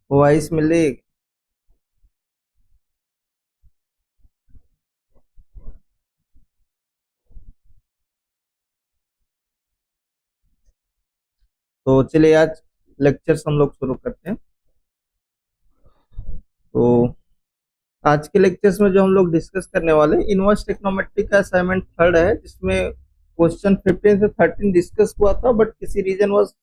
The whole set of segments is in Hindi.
वाइस मिलेगी। तो चलिए आज लेक्चर्स हम लोग शुरू करते हैं। तो आज के लेक्चर्स में जो हम लोग डिस्कस करने वाले हैं, इनवर्स ट्रिग्नोमेट्री का असाइनमेंट थर्ड है, जिसमें क्वेश्चन 15 से 13 डिस्कस हुआ था, बट किसी रीजन वॉज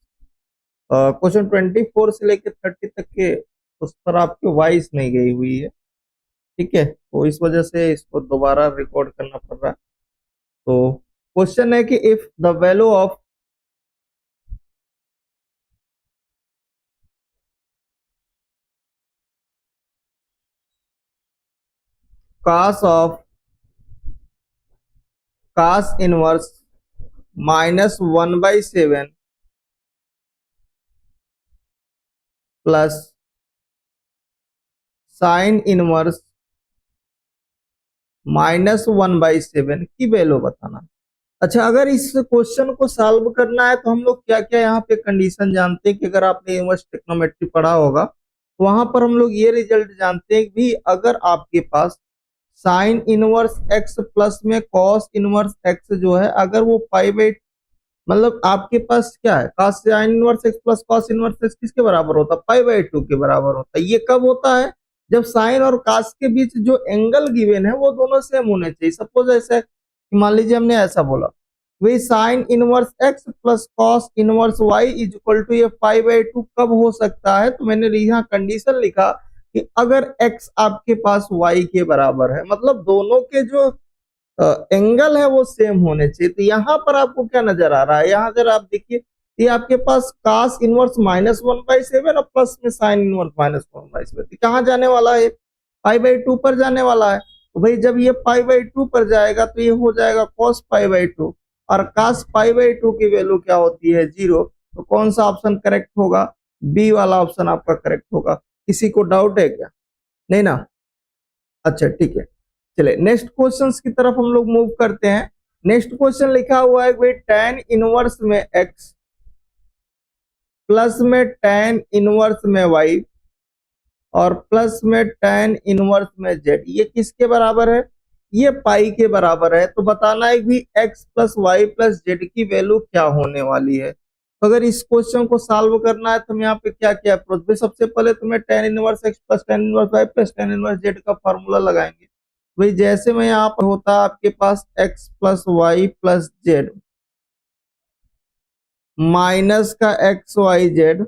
क्वेश्चन 24 से लेकर 30 तक के उस पर आपकी वॉइस नहीं गई हुई है। ठीक है, तो इस वजह से इसको दोबारा रिकॉर्ड करना पड़ रहा है। तो क्वेश्चन है कि if the value of cos inverse -1/7 plus sine inverse -1/7 की वैल्यू बताना। अच्छा, अगर इस क्वेश्चन को सॉल्व करना है तो हम लोग क्या क्या यहाँ पे कंडीशन जानते हैं कि अगर आपने इनवर्स ट्रिग्नोमेट्री पढ़ा होगा तो वहां पर हम लोग ये रिजल्ट जानते हैं कि अगर आपके पास साइन इनवर्स एक्स प्लस में कॉस इनवर्स एक्स जो है, अगर वो पाई/, मतलब आपके पास क्या है, cos sign inverse X plus cos inverse x किसके बराबर होता है? पाई/2 के बराबर होता है। ये कब होता है? जब साइन और cos के बीच जो एंगल गिवन है वो दोनों सेम होने चाहिए। सपोज ऐसे मान लीजिए हमने ऐसा बोला, वही sine inverse X plus cos inverse Y is equal to ये पाई/2 कब हो सकता है? तो मैंने यहाँ कंडीशन लिखा कि अगर x आपके पास y के बराबर है, मतलब दोनों के जो एंगल है वो सेम होने चाहिए। तो यहाँ पर आपको क्या नजर आ रहा है? यहाँ अगर आप देखिए, ये आपके पास cos इनवर्स -1/7 और प्लस में साइन इनवर्स -1/7 कहाँ जाने वाला है? पाई/2 पर जाने वाला है। तो भाई जब ये पाई/2 पर जाएगा तो ये हो जाएगा cos पाई/2, और cos पाई/2 की वैल्यू क्या होती है? 0। तो कौन सा ऑप्शन करेक्ट होगा? बी वाला ऑप्शन आपका करेक्ट होगा। किसी को डाउट है क्या? नहीं ना? अच्छा ठीक है, चले नेक्स्ट क्वेश्चंस की तरफ हम लोग मूव करते हैं। नेक्स्ट क्वेश्चन लिखा हुआ है भाई tan इनवर्स में x प्लस में tan इनवर्स में y और प्लस में tan इनवर्स में z, ये किसके बराबर है? ये पाई के बराबर है। तो बताना है कि x plus Y plus Z की वैल्यू क्या होने वाली है। तो अगर इस क्वेश्चन को सॉल्व करना है तो हम यहाँ पे क्या क्या अप्रोच भी, सबसे पहले तुम्हें tan इनवर्स x प्लस tan इनवर्स y प्लस tan इनवर्स z का फॉर्मूला लगाएंगे। भाई जैसे में यहाँ पर होता है आपके पास x plus Y plus Z minus का एक्स वाई जेड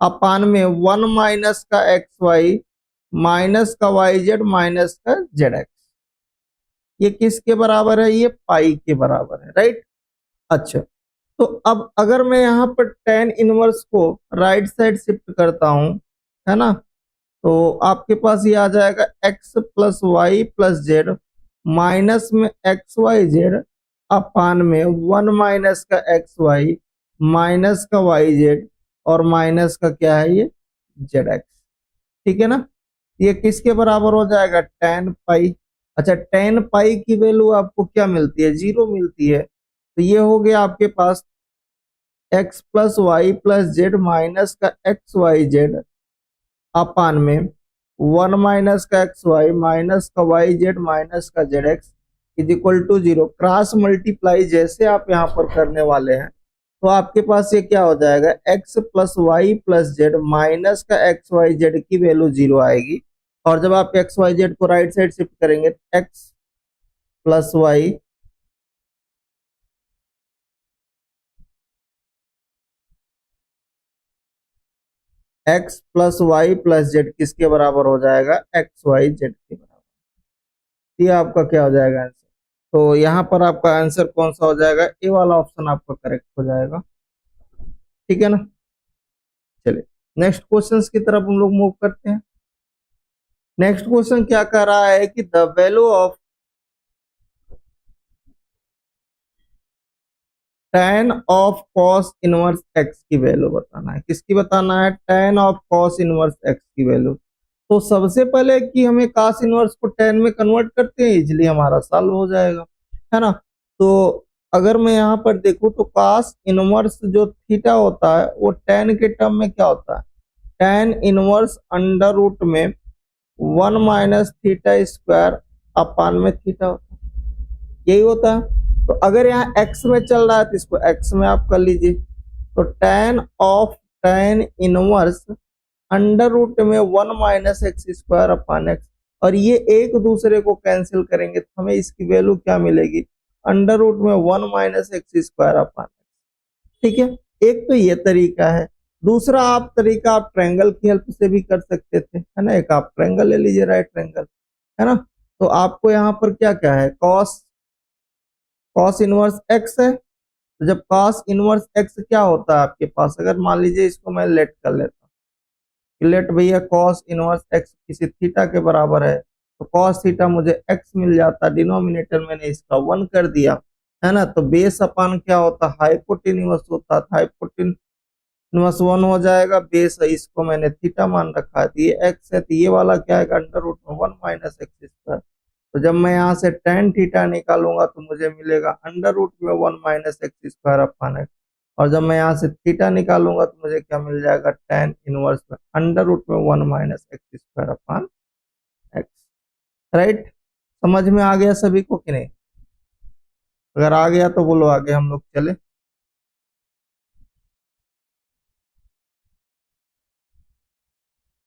अपान में 1 माइनस का एक्स वाई माइनस का वाई जेड माइनस का जेड एक्स, ये किसके बराबर है? ये पाई के बराबर है, राइट। अच्छा, तो अब अगर मैं यहाँ पर tan इनवर्स को राइट साइड शिफ्ट करता हूं, है ना, तो आपके पास ये आ जाएगा x plus Y plus Z minus में एक्स वाई जेड अपान में 1 माइनस का एक्स वाई माइनस का वाई जेड और माइनस का क्या है? ये जेड एक्स। ठीक है ना? ये किसके बराबर हो जाएगा? tan पाई। अच्छा, tan पाई की वैल्यू आपको क्या मिलती है? 0 मिलती है। तो ये हो गया आपके पास x plus Y plus Z minus का एक्स वाई जेड अपान में 1 माइनस का एक्स वाई माइनस का वाई जेड माइनस का Z X is equal to 0। Cross multiply जैसे आप यहाँ पर करने वाले हैं तो आपके पास ये क्या हो जाएगा? x plus Y plus Z minus का एक्स वाई जेड की वैल्यू 0 आएगी। और जब आप एक्स वाई जेड को राइट साइड शिफ्ट करेंगे x plus Y X plus Y plus Z किसके बराबर हो जाएगा? एक्स वाई जेड के बराबर। ये आपका क्या हो जाएगा आंसर? तो यहाँ पर आपका आंसर कौन सा हो जाएगा? ए वाला ऑप्शन आपका करेक्ट हो जाएगा। ठीक है ना? चलिए नेक्स्ट क्वेश्चंस की तरफ हम लोग मूव करते हैं। नेक्स्ट क्वेश्चन क्या कह रहा है कि the value of tan of cos inverse x की वैल्यू बताना है। किसकी बताना है? tan of cos inverse x की वैल्यू। तो सबसे पहले कि हमें cos इनवर्स को tan में कन्वर्ट करते हैं, इजिली हमारा सॉल्व हो जाएगा, है ना। तो अगर मैं यहाँ पर देखूं तो cos इनवर्स जो थीटा होता है वो tan के टर्म में क्या होता है? tan इनवर्स अंडर रूट में 1 माइनस थीटा स्क्वायर अपान में थीटा होता है, यही होता है। तो अगर यहाँ x में चल रहा है तो इसको x में आप कर लीजिए। तो tan इनवर्स अंडर रूट में 1 minus x square upon x, और ये एक दूसरे को कैंसिल करेंगे तो हमें इसकी वैल्यू क्या मिलेगी, अंडर रूट में 1 minus x square upon x. ठीक है, एक तो ये तरीका है। दूसरा आप तरीका आप ट्रायंगल की हेल्प से भी कर सकते थे, है ना। एक आप ट्रायंगल ले लीजिए, राइट ट्रायंगल, है ना। तो आपको यहाँ पर क्या क्या है, कॉस इनवर्स एक्स है। तो जब कॉस इनवर्स एक्स क्या होता है आपके पास, अगर मान लीजिए इसको मैं लेट कर लेता हूँ, लेट भैया कॉस इनवर्स एक्स किसी थीटा के बराबर है, तो कॉस थीटा मुझे एक्स मिल जाता, डिनोमिनेटर मैंने इसका 1 कर दिया, है ना। तो बेस अपान क्या होता, हाइपोटेन्यूस होता, हाइपोटेन्यूस 1 हो जाएगा, बेस है इसको मैंने थीटा मान रखा है, तो ये एक्स है, तो ये वाला क्या है, अंडर रूट में 1 माइनस एक्स स्क्वायर। तो जब मैं यहाँ से tan थीटा निकालूंगा तो मुझे मिलेगा अंडर रूट में 1 minus x square upon x, और जब मैं यहाँ से थीटा निकालूंगा तो मुझे क्या मिल जाएगा, tan इनवर्स में अंडर रूट में 1 minus x square upon x. Right, समझ में आ गया सभी को कि नहीं? अगर आ गया तो बोलो आगे हम लोग चले।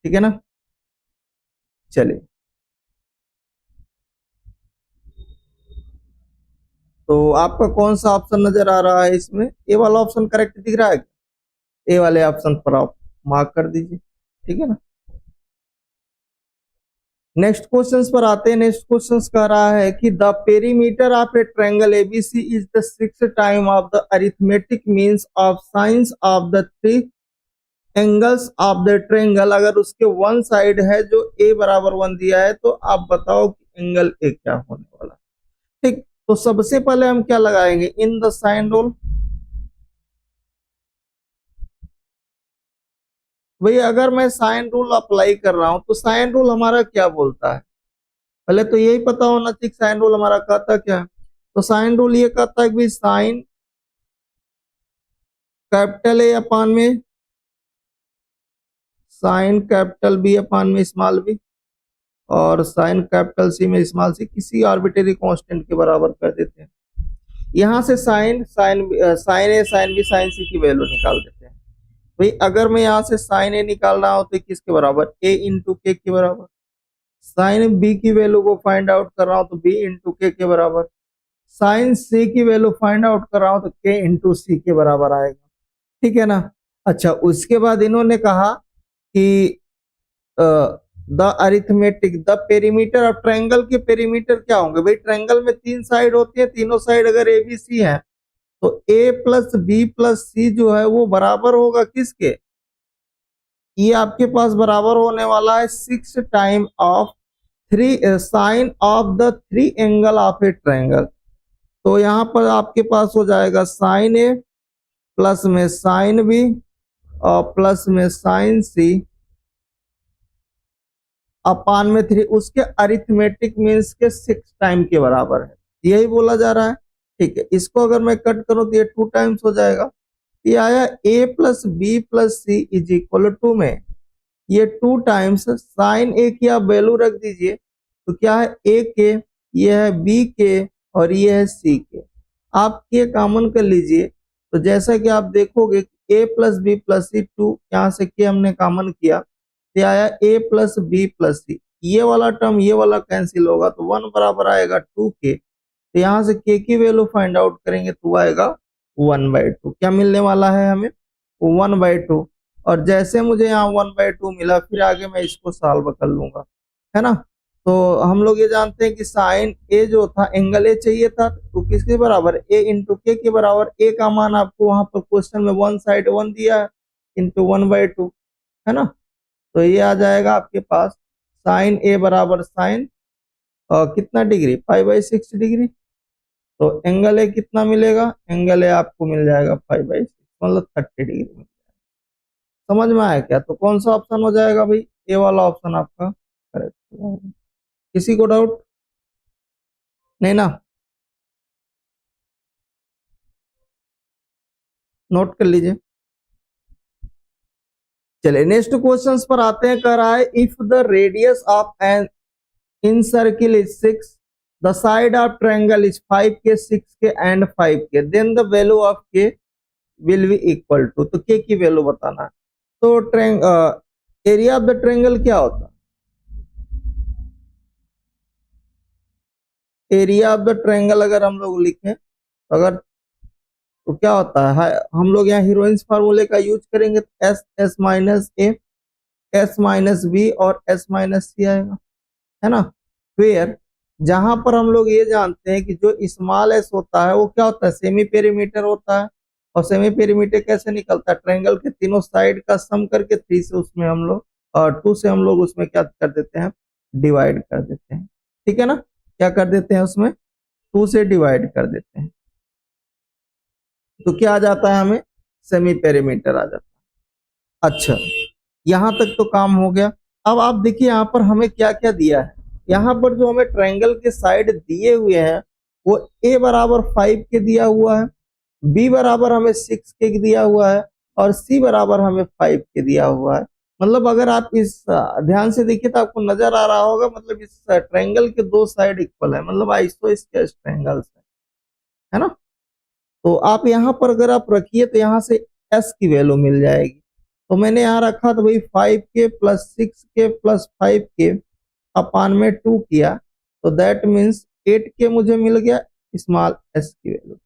ठीक है ना, चलिए। तो आपका कौन सा ऑप्शन नजर आ रहा है इसमें, ए वाला ऑप्शन करेक्ट दिख रहा है? ए वाले ऑप्शन पर आप मार्क कर दीजिए। ठीक है ना, नेक्स्ट क्वेश्चंस पर आते हैं। नेक्स्ट क्वेश्चंस कह रहा है कि the perimeter of a triangle ABC is the 6th time of the arithmetic means of science of the three angles of the triangle. अगर उसके वन साइड है जो ए बराबर 1 दिया है, तो आप बताओ कि एंगल ए क्या होने वाला है। ठीक, तो सबसे पहले हम क्या लगाएंगे, इन द साइन रूल। भैया अगर मैं साइन रूल अप्लाई कर रहा हूं तो साइन रूल हमारा क्या बोलता है, पहले तो यही पता होना चाहिए साइन रूल हमारा कहता क्या है। तो साइन रूल ये कहता है कि साइन कैपिटल ए अपान में साइन कैपिटल बी अपान में स्मॉल बी, और साइन कैपिटल सी में स्मॉल सी, किसी आर्बिट्रेरी कांस्टेंट के बराबर कर देते हैं। यहाँ से sign sign sign A sign B sign सी की वैल्यू निकाल देते हैं। भाई अगर मैं यहाँ से साइन ए निकाल रहा हूँ तो किसके बराबर, ए इंटू के के बराबर। साइन बी की वैल्यू को फाइंड आउट कर रहा हूँ तो बी इंटू के बराबर। साइन सी की वैल्यू फाइंड आउट कर रहा हूँ तो के इंटू सी के बराबर आएगा। ठीक है ना। अच्छा, उसके बाद इन्होंने कहा कि the arithmetic the perimeter of triangle के पेरीमीटर क्या होंगे। भाई ट्रायंगल में 3 साइड होती है, तीनों साइड अगर ए बी सी है तो ए प्लस बी प्लस सी जो है वो बराबर होगा किसके, ये आपके पास बराबर होने वाला है 6 time of three sign of the three angle of a triangle. तो यहाँ पर आपके पास हो जाएगा साइन ए प्लस में साइन बी और प्लस में साइन सी अपान में 3, उसके अरिथमेटिक मीन्स के 6 टाइम के बराबर है, यही बोला जा रहा है। ठीक है, इसको अगर मैं कट करूं तो ये 2 टाइम्स हो जाएगा। ये आया a plus B plus C is equal to में ये 2 टाइम्स साइन ए की आप वैल्यू रख दीजिए, तो क्या है ए के, ये है बी के और ये है सी के। आप के कॉमन कर लीजिए, तो जैसा कि आप देखोगे a प्लस बी प्लस सी 2, यहाँ से के हमने कॉमन किया तो आया a प्लस बी प्लस सी, ये वाला टर्म ये वाला कैंसिल होगा तो 1 बराबर आएगा 2 के। तो यहाँ से के की वैल्यू फाइंड आउट करेंगे तो आएगा 1/2। क्या मिलने वाला है हमें, 1/2। और जैसे मुझे यहाँ 1/2 मिला, फिर आगे मैं इसको सॉल्व कर लूंगा, है ना। तो हम लोग ये जानते हैं कि साइन ए जो था, एंगल ए चाहिए था, तो किसके बराबर, ए इंटू के बराबर। ए का मान आपको वहां पर क्वेश्चन में वन साइड 1 दिया है, इंटू 1/2, है ना। तो ये आ जाएगा आपके पास साइन ए बराबर साइन कितना डिग्री, 5/6 डिग्री। तो एंगल ए कितना मिलेगा, एंगल ए आपको मिल जाएगा 5/6, मतलब 30 डिग्री में। समझ में आया क्या, तो कौन सा ऑप्शन हो जाएगा भाई, ए वाला ऑप्शन आपका करेक्ट हो जाएगा। किसी को डाउट नहीं ना, नोट कर लीजिए। चलिए नेक्स्ट क्वेश्चन पर आते हैं। कह रहा है if the radius of an in circle is 6, the side of triangle is 5k, 6k and 5k, then the value of k will be equal to. तो k की वैल्यू बताना है। तो एरिया ऑफ द ट्रायंगल क्या होता है? एरिया ऑफ द ट्रायंगल अगर हम लोग लिखें अगर तो क्या होता है, हम लोग यहाँ हीरोइंस फार्मूले का यूज करेंगे तो एस एस माइनस ए, एस माइनस बी और एस माइनस सी आएगा, है ना। फिर जहां पर हम लोग ये जानते हैं कि जो स्मॉल एस होता है वो क्या होता है, सेमी पेरीमीटर होता है। और सेमी पेरीमीटर कैसे निकलता है, ट्रायंगल के तीनों साइड का सम करके 3 से उसमें हम लोग और 2 से हम लोग उसमें क्या कर देते हैं, डिवाइड कर देते हैं। ठीक है ना, क्या कर देते हैं उसमें 2 से डिवाइड कर देते हैं। तो क्या आ जाता है, हमें सेमी पेरीमीटर आ जाता है। अच्छा, यहां तक तो काम हो गया। अब आप देखिए यहाँ पर हमें क्या क्या दिया है। यहाँ पर जो हमें ट्रायंगल के साइड दिए हुए हैं वो a बराबर 5 के दिया हुआ है, b बराबर हमें 6 के दिया हुआ है और c बराबर हमें 5 के दिया हुआ है। मतलब अगर आप इस ध्यान से देखिए तो आपको नजर आ रहा होगा, मतलब इस ट्रायंगल के दो साइड इक्वल है, मतलब आइसोस्केलेस ट्रायंगल्स है ना। तो आप यहाँ पर अगर आप रखिए तो यहाँ से s की वैल्यू मिल जाएगी। तो मैंने यहाँ रखा तो भाई 5k plus 6k plus 5k अपान में 2 किया, तो दैट मीन्स 8k मुझे मिल गया, स्मॉल s की वैल्यू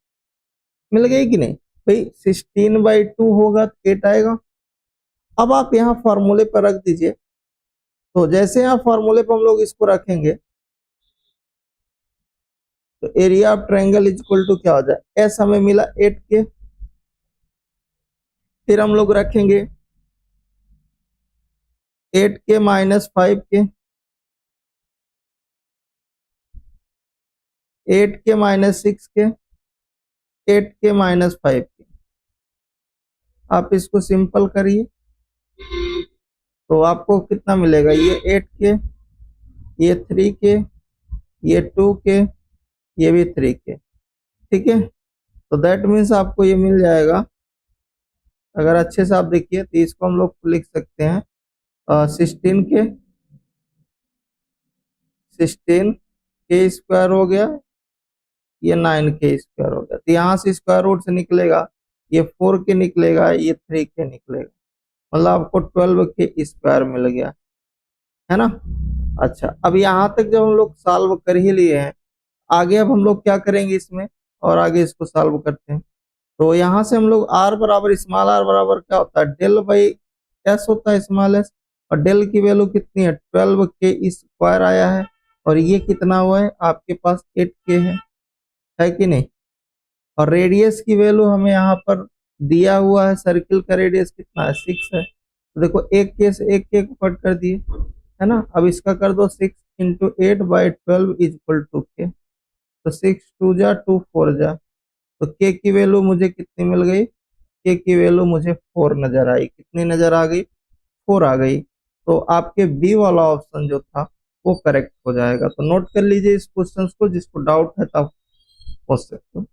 मिल गई कि नहीं भाई। 16/2 होगा तो 8 आएगा। अब आप यहाँ फॉर्मूले पर रख दीजिए। तो जैसे यहाँ फॉर्मूले पर हम लोग इसको रखेंगे तो area of triangle is equal to क्या हो जाए, s हमें मिला 8k, फिर हम लोग रखेंगे 8k minus 5k, 8k minus 6k, 8k minus 5k। आप इसको सिंपल करिए तो आपको कितना मिलेगा, ये 8k, ये 3k, ये 2k, ये भी 3k। ठीक है, तो दैट मीन्स आपको ये मिल जाएगा। अगर अच्छे से आप देखिए तो इसको हम लोग लिख सकते हैं 16k, 16k स्क्वायर हो गया, ये 9k स्क्वायर हो गया। तो यहाँ से स्क्वायर रूट से निकलेगा, ये 4k निकलेगा, ये 3k निकलेगा, मतलब आपको 12k स्क्वायर मिल गया, है ना। अच्छा, अब यहाँ तक जब हम लोग सॉल्व कर ही लिए हैं, आगे अब हम लोग क्या करेंगे इसमें, और आगे इसको सॉल्व करते हैं। तो यहाँ से हम लोग आर बराबर स्मॉल आर बराबर क्या होता है, डेल बाई एस होता है, स्मॉल एस। और डेल की वैल्यू कितनी है, 12k स्क्वायर आया है, और ये कितना हुआ है आपके पास 8k है कि नहीं। और रेडियस की वैल्यू हमें यहाँ पर दिया हुआ है, सर्किल का रेडियस कितना है, 6 है। तो देखो एक के से एक के को कट कर दिए, है ना। अब इसका कर दो 6 इंटू 8/12 इज इक्वल टू के। तो 6 2 जा 2 4 जा, तो के की वैल्यू मुझे कितनी मिल गई, के की वैल्यू मुझे 4 नजर आई। कितनी नजर आ गई, 4 आ गई। तो आपके बी वाला ऑप्शन जो था वो करेक्ट हो जाएगा। तो नोट कर लीजिए इस क्वेश्चन को, जिसको डाउट है तब पूछ सकते हो।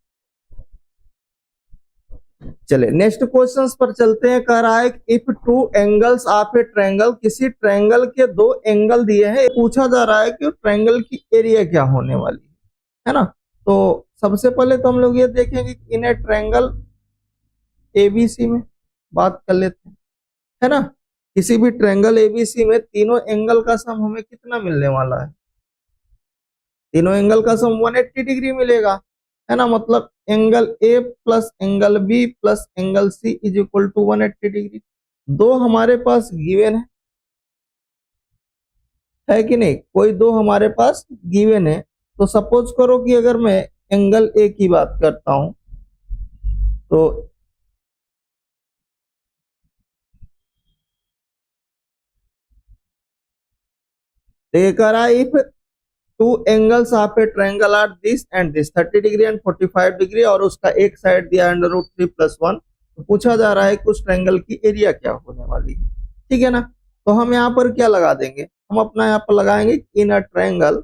चले नेक्स्ट क्वेश्चन पर चलते हैं। कह रहा है if two angles of a triangle, किसी ट्रायंगल के दो एंगल दिए हैं, पूछा जा रहा है कि ट्रायंगल की एरिया क्या होने वाली है ना। तो सबसे पहले तो हम लोग ये देखेंगे कि इन ए ट्रायंगल एबीसी में बात कर लेते हैं, है ना। किसी भी ट्रायंगल एबीसी में तीनों एंगल का सम हमें कितना मिलने वाला है, तीनों एंगल का सम 180 डिग्री मिलेगा, है ना। मतलब angle A plus angle B plus angle C is equal to 180 degree. दो हमारे पास गिवन है कि नहीं, कोई दो हमारे पास गिवन है। तो सपोज करो कि अगर मैं एंगल ए की बात करता हूं तो ये कह रहा है if two angles of a triangle are this and this 30 degree and 45 degree, और उसका एक साइड दिया √3+1। तो पूछा जा रहा है कि उस ट्रायंगल की एरिया क्या होने वाली है। ठीक है ना। तो हम यहाँ पर क्या लगा देंगे, हम अपना यहाँ पर लगाएंगे इन अ ट्रायंगल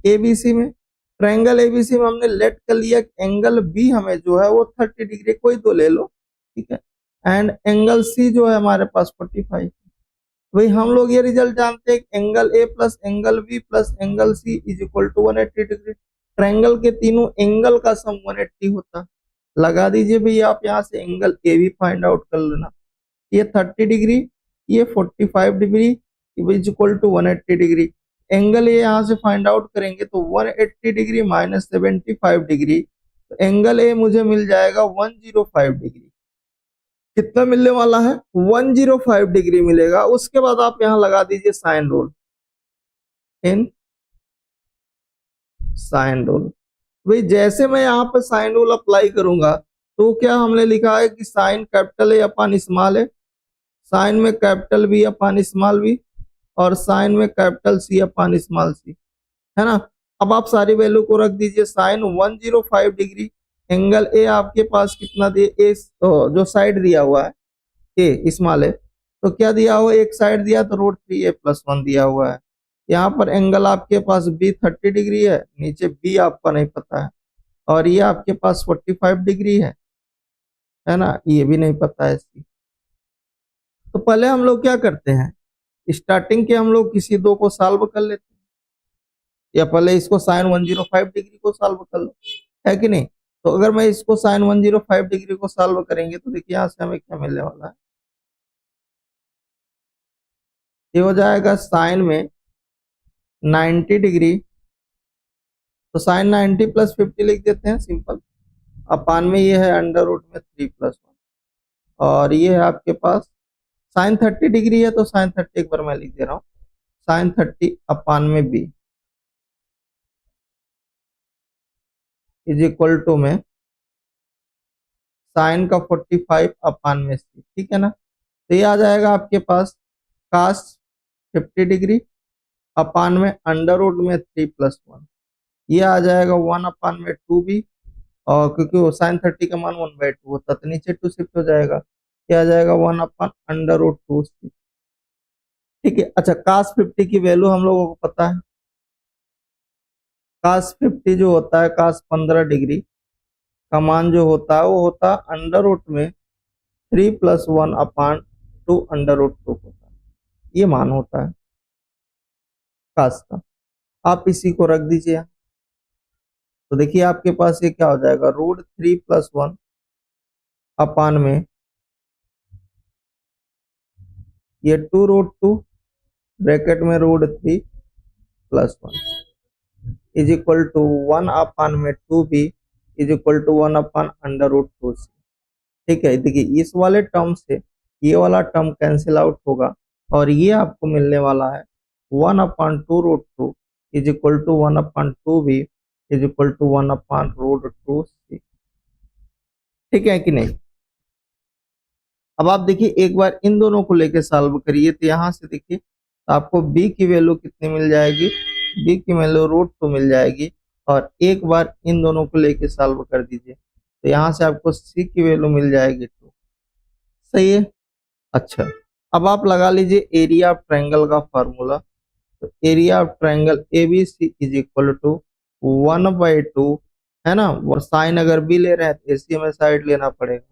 एबीसी में। ट्रायंगल एबीसी में हमने लेट कर लिया एंगल बी हमें जो है वो 30 डिग्री, कोई दो ले लो, ठीक है। एंड एंगल सी जो है हमारे पास 45। वही हम लोग ये रिजल्ट जानते हैं, angle A plus angle B plus angle C is equal to 180 degree. Triangle के तीनों एंगल का सम 180 होता है। लगा दीजिए भैया, आप यहाँ से एंगल ए भी फाइंड आउट कर लेना। ये 30 डिग्री, ये 45 degree is equal to 180 degree. Angle A यहाँ से फाइंड आउट करेंगे तो 180 डिग्री माइनस 75 डिग्री, तो एंगल ए मुझे मिल जाएगा 105 डिग्री। कितना मिलने वाला है? 105 डिग्री मिलेगा। उसके बाद आप यहाँ लगा दीजिए साइन रूल, इन साइन रूल। भाई जैसे मैं यहाँ पे साइन रूल अप्लाई करूंगा तो क्या हमने लिखा है कि sine capital A upon small A, sine में capital B upon small B, और साइन में capital C upon small C, है ना। अब आप सारी वैल्यू को रख दीजिए। साइन 105 डिग्री, एंगल ए आपके पास कितना दिए, ए जो साइड दिया हुआ है ए स्मॉल है, तो क्या दिया हुआ, एक साइड दिया तो रूट 3a+1 दिया हुआ है। यहाँ पर एंगल आपके पास बी 30 डिग्री है, नीचे बी आपका नहीं पता है, और ये आपके पास 45 डिग्री है ना, ये भी नहीं पता है सी। तो पहले हम लोग क्या करते हैं, स्टार्टिंग के हम लोग किसी दो को सॉल्व कर लेते हैं, या पहले इसको साइन 105 डिग्री को सॉल्व कर लो, है कि नहीं। तो अगर मैं इसको साइन 105 डिग्री को सॉल्व करेंगे तो देखिए यहाँ से हमें क्या मिलने वाला है। ये हो जाएगा साइन में 90 डिग्री, तो साइन 90 प्लस 50 लिख देते हैं सिंपल, अपान में ये है अंडर रूट में 3+1, और ये है आपके पास साइन 30 डिग्री है तो साइन 30 एक बार मैं लिख दे रहा हूँ, साइन 30 अपान में बी इज इक्वल टू में साइन का 45 अपान में सी, ठीक है ना। तो ये आ जाएगा आपके पास कास 50 डिग्री अपान में अंडर रूट में 3+1, ये आ जाएगा 1 अपान में 2b, और क्योंकि वो साइन 30 का मान 1/2 होता तो नीचे 2 शिफ्ट हो जाएगा, ये आ जाएगा 1 अपान अंडर रूट 2c, ठीक है। अच्छा, कास 50 की वैल्यू हम लोगों को पता है, कास 50 जो होता है, कास 15 डिग्री का मान जो होता है वो होता है अंडर रूट में 3+1 अपान 2 अंडर रूट 2 होता है, ये मान होता है कास का। आप इसी को रख दीजिए, तो देखिए आपके पास ये क्या हो जाएगा, रूट 3+1 अपान में ये 2√2 ब्रैकेट में root 3+1 is equal to 1 upon में 2b is equal to 1 upon under root 2c, ठीक है। देखिए इस वाले टर्म से ये वाला टर्म कैंसिल आउट होगा, और ये आपको मिलने वाला है 1 upon 2√2 is equal to 1 upon 2b is equal to 1 upon root 2c, ठीक है कि नहीं। अब आप देखिए एक बार इन दोनों को लेके सॉल्व करिए, तो यहाँ से देखिए आपको b की वैल्यू कितनी मिल जाएगी, b की वैल्यू रूट 2 मिल जाएगी, और एक बार इन दोनों को लेके सॉल्व कर दीजिए तो यहाँ से आपको c की वैल्यू मिल जाएगी 2, सही है। अच्छा, अब आप लगा लीजिए एरिया ऑफ ट्रायंगल का फार्मूला, तो area of triangle A B C is equal to 1/2, है ना, और साइन अगर बी ले रहे हैं तो एसी में साइड लेना पड़ेगा,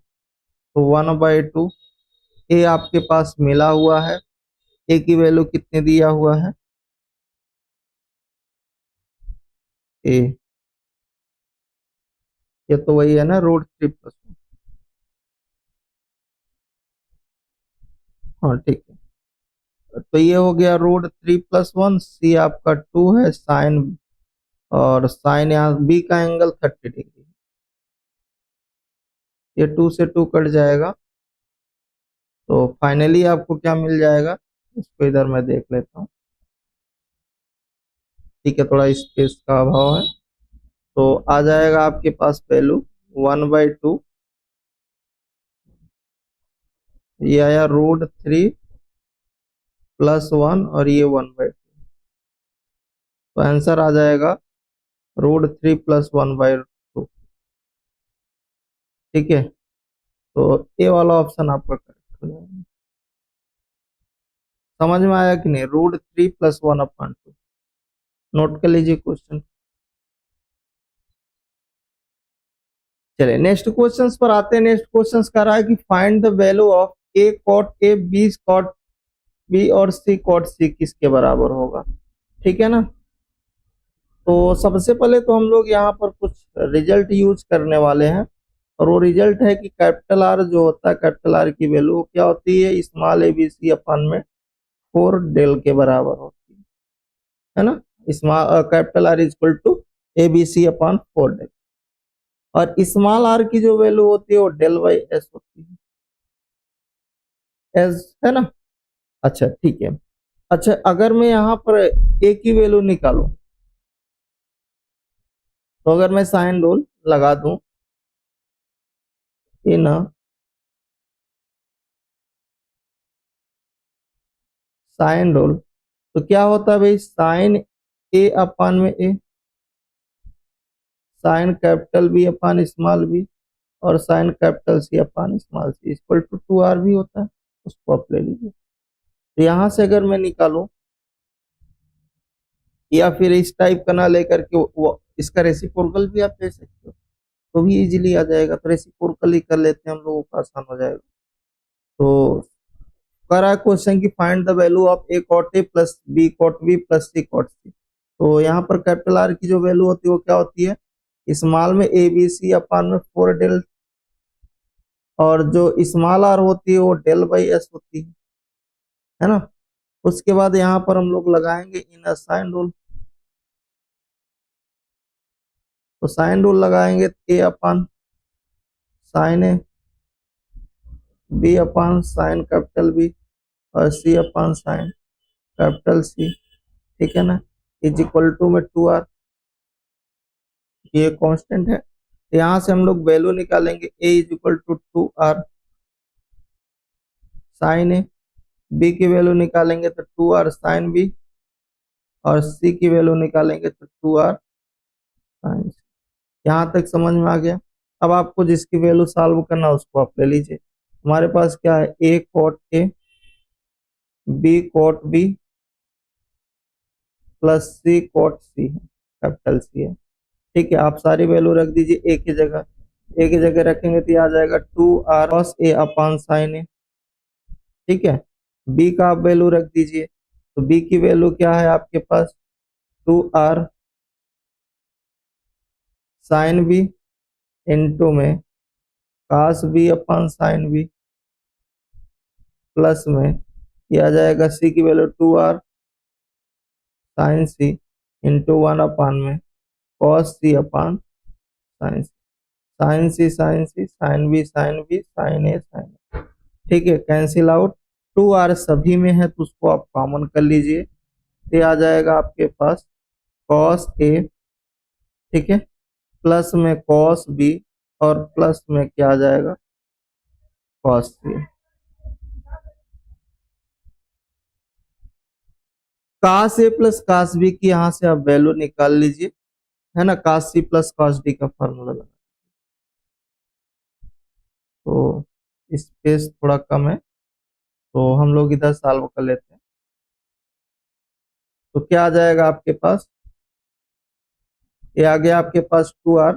तो 1/2 ए आपके पास मिला हुआ है। ए की वैल्यू कितने दिया हुआ है, ए ये तो वही है ना, रूट 3+1, हाँ ठीक है। तो ये हो गया रूट 3+1, सी आपका 2 है, साइन, और साइन यहाँ बी का एंगल 30 डिग्री, ये 2 से 2 कट जाएगा, तो फाइनली आपको क्या मिल जाएगा, इसको इधर मैं देख लेता हूँ, ठीक है, थोड़ा स्पेस का अभाव है। तो आ जाएगा आपके पास वैल्यू 1/2, ये आया रूट 3+1, और ये 1/2, तो आंसर आ जाएगा रूट 3+1/2, ठीक है। तो ए वाला ऑप्शन आपका करेक्ट हो जाएगा। समझ में आया कि नहीं, रूट 3+1/2, नोट कर लीजिए क्वेश्चन। चलिए नेक्स्ट क्वेश्चंस पर आते हैं। नेक्स्ट क्वेश्चंस कह रहा है कि find the value of A cot A, B cot B और सी कॉट सी किसके बराबर होगा। ठीक है ना। तो सबसे पहले तो हम लोग यहाँ पर कुछ रिजल्ट यूज करने वाले हैं, और वो रिजल्ट है कि कैपिटल आर जो होता है, कैपिटल आर की वैल्यू क्या होती है, स्मॉल ए बी सी अपन में 4 डेल के बराबर होती है ना। Small capital R is equal to A B C upon 4 del, और स्मॉल आर की जो वैल्यू होती है वो डेल बाई एस होती है, एस है ना। अच्छा ठीक है। अच्छा अगर मैं यहाँ पर ए की वैल्यू निकालूं, तो अगर मैं साइन रूल लगा दूं इन साइन रूल, तो क्या होता है भाई, साइन ए अपान में A, sine capital B upon small B, और sine capital C upon small C equal to 2r भी होता है, उसको आप ले लीजिए। तो यहां से अगर मैं निकालूं, या फिर इस टाइप का ना लेकर के वो इसका रेसिप्रोकल भी आप ले सकते हो, तो भी इजीली आ जाएगा। तो रेसिप्रोकल ही कर लेते हैं हम लोगों को, आसान हो जाएगा। तो करा क्वेश्चन की find the value of A cot A plus B cot B plus C cot C. तो यहाँ पर कैपिटल आर की जो वैल्यू होती है वो क्या होती है, स्मॉल में ए बी सी अपान में 4 डेल, और जो स्मॉल आर होती है वो डेल बाई एस होती है ना। उसके बाद यहाँ पर हम लोग लगाएंगे इन साइन रूल। तो साइन रूल लगाएंगे, A upon sine A, B upon sine capital B, और सी अपान साइन कैपिटल सी, ठीक है ना, इज इक्वल टू में 2r, ये कांस्टेंट है। यहाँ से हम लोग वैल्यू निकालेंगे, a is equal to 2r sine A, b की वैल्यू निकालेंगे तो 2r साइन b, और c की वैल्यू निकालेंगे तो 2r साइन c। यहाँ तक समझ में आ गया। अब आपको जिसकी वैल्यू सॉल्व करना उसको आप ले लीजिए। हमारे पास क्या है, a cot A, b cot B plus c cot C है, कैपिटल सी है। ठीक है, आप सारी वैल्यू रख दीजिए ए की जगह। ए की जगह रखेंगे तो ये आ जाएगा 2r cos A upon sine A. ठीक है, बी का आप वैल्यू रख दीजिए, तो बी की वैल्यू क्या है आपके पास, 2r साइन बी इंटू में cos B upon sine B, plus में ये आ जाएगा सी की value 2r sine C into 1 upon में cos C upon sine C, sine C sine C sine B sine B sine A sine A. ठीक है, कैंसिल आउट, 2r सभी में है तो उसको आप कॉमन कर लीजिए। ये आ जाएगा आपके पास कॉस ए, ठीक है, प्लस में कॉस बी, और प्लस में क्या आ जाएगा, कॉस सी। कास ए प्लस कास बी की यहाँ से आप वैल्यू निकाल लीजिए, है ना। कास सी प्लस कास डी का फॉर्मूला लगा, तो स्पेस थोड़ा कम है तो हम लोग इधर सॉल्व कर लेते हैं। तो क्या आ जाएगा आपके पास, ये आ गया आपके पास 2r,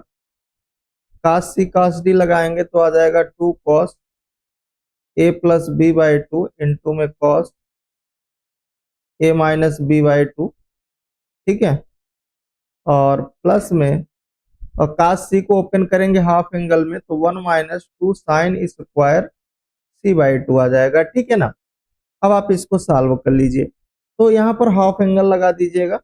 कास सी कास डी लगाएंगे तो आ जाएगा 2 cos A plus B by 2 into में cos A minus B by 2। ठीक है, और प्लस में, और कास सी को ओपन करेंगे हाफ एंगल में तो 1 minus 2 sine square C by 2 आ जाएगा। ठीक है ना। अब आप इसको सॉल्व कर लीजिए, तो यहाँ पर हाफ एंगल लगा दीजिएगा,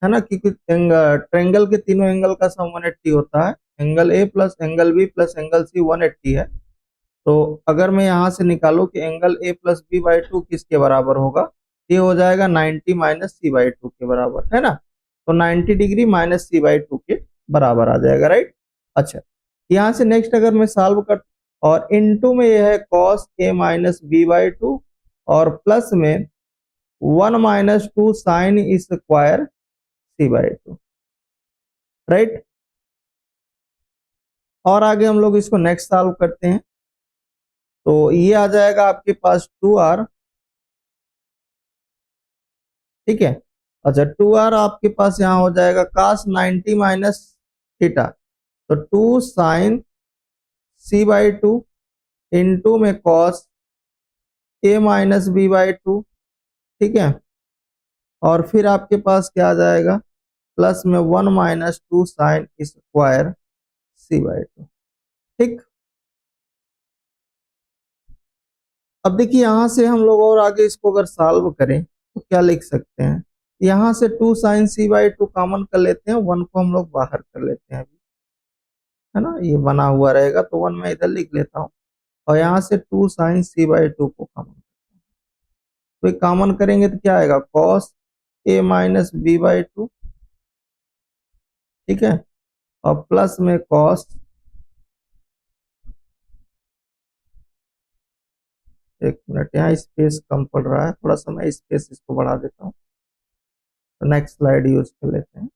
है ना, क्योंकि ट्रायंगल के तीनों एंगल का सम 180 होता है। Angle A plus angle B plus angle C 180 है। तो अगर मैं यहाँ से निकालूं कि angle A plus B by 2 किसके बराबर होगा, ये हो जाएगा 90 माइनस सी बाई 2 के बराबर, है ना। तो 90 डिग्री माइनस सी बाई 2 के बराबर आ जाएगा, राइट। अच्छा, यहाँ से नेक्स्ट अगर मैं सॉल्व कर, और इनटू में यह है cos A minus B by 2, और प्लस में 1 minus 2 sine square C by 2, right. और आगे हम लोग इसको नेक्स्ट सॉल्व करते हैं, तो ये आ जाएगा आपके पास 2r। ठीक है, अच्छा 2r आपके पास यहाँ हो जाएगा cos 90 माइनस थीटा, तो 2 साइन c/2 इंटू में कॉस a माइनस b/2, ठीक है। और फिर आपके पास क्या आ जाएगा, प्लस में 1 माइनस 2 साइन स्क्वायर c/2, ठीक। अब देखिए यहां से हम लोग और आगे इसको अगर सॉल्व करें तो क्या लिख सकते हैं, यहां से 2 साइन c/2 कॉमन कर लेते हैं, 1 को हम लोग बाहर कर लेते हैं, है ना, ये बना हुआ रहेगा तो 1 मैं इधर लिख लेता हूँ। और यहाँ से 2 साइन c/2 को कॉमन, तो ये कॉमन करेंगे तो क्या आएगा, कॉस a माइनस b/2, ठीक है। और प्लस में कॉस, एक मिनट यहाँ स्पेस कम पड़ रहा है, थोड़ा सा मैं स्पेस इसको बढ़ा देता हूँ, तो नेक्स्ट स्लाइड यूज कर लेते हैं।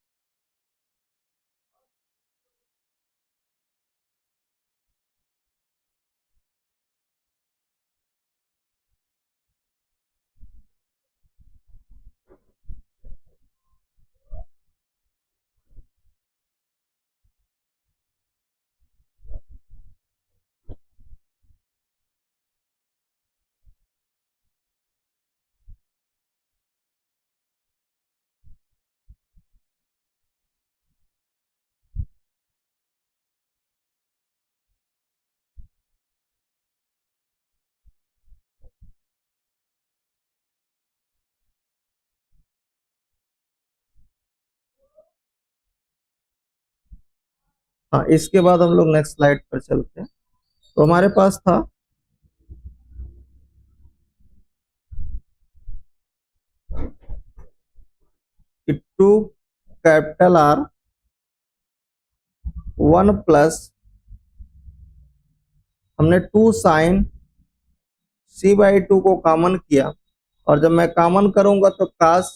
हाँ, इसके बाद हम लोग नेक्स्ट स्लाइड पर चलते हैं। तो हमारे पास था कि 2 कैपिटल R 1 प्लस, हमने 2 साइन c/2 को कॉमन किया, और जब मैं कॉमन करूंगा तो कास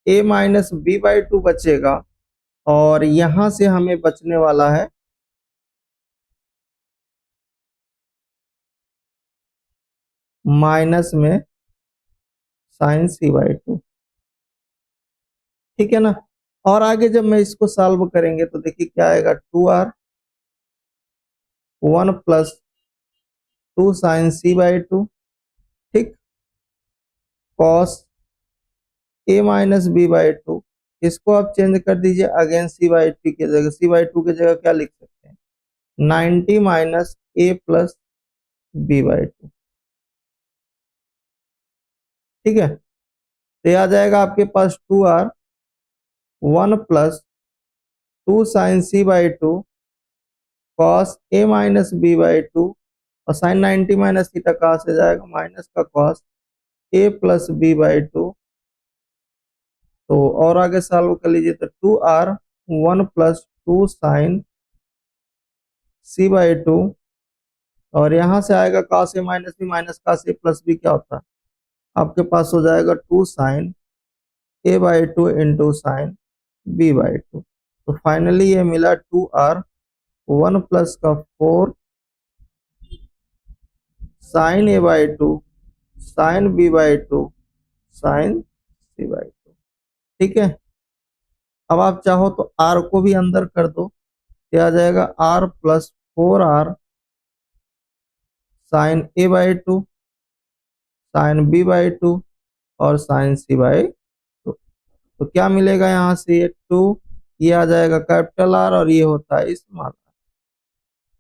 a माइनस b/2 बचेगा, और यहां से हमें बचने वाला है माइनस में साइन c/2, ठीक है ना। और आगे जब मैं इसको सॉल्व करेंगे तो देखिए क्या आएगा, 2r 1 प्लस 2 साइन c/2, ठीक, कॉस a माइनस b/2, इसको आप चेंज कर दीजिए अगेन c/2 की जगह, c/2 की जगह क्या लिख सकते हैं, 90 माइनस a प्लस b/2, ठीक है। तो ये आ जाएगा आपके पास 2r 1 plus 2 sine c/2 cos a minus b/2, और साइन 90 माइनस थीटा कहाँ से जाएगा, माइनस का कॉस a प्लस b/2। तो और आगे सॉल्व कर लीजिए तो 2r 1 प्लस 2 साइन c/2, और यहाँ से आएगा cos a minus b, minus cos a plus b क्या होता है, आपके पास हो जाएगा 2 sign a/2 into sine b/2। तो फाइनली ये मिला 2r 1 प्लस का 4 sign a/2 sign b/2 sign c/2, ठीक है। अब आप चाहो तो r को भी अंदर कर दो, क्या आ जाएगा, r plus 4r sign a/2 sign b/2 और साइन c/2। तो क्या मिलेगा यहाँ से, ये 2, ये आ जाएगा कैपिटल R, और ये होता है स्मॉल r,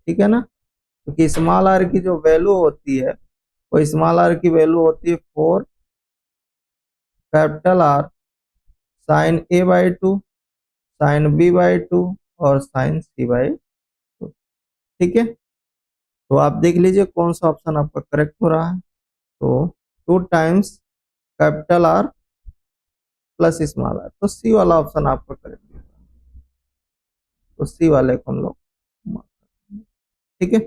ठीक है ना। क्योंकि स्मॉल r की जो वैल्यू होती है वो स्मॉल r की वैल्यू होती है 4 capital R sign a/2 sign b/2 और साइन c/2, ठीक है। तो आप देख लीजिए कौन सा ऑप्शन आपका करेक्ट हो रहा है। तो 2 times capital R plus small r, तो सी वाला ऑप्शन आपका करेक्ट है, तो सी वाले को हम लोग, ठीक है।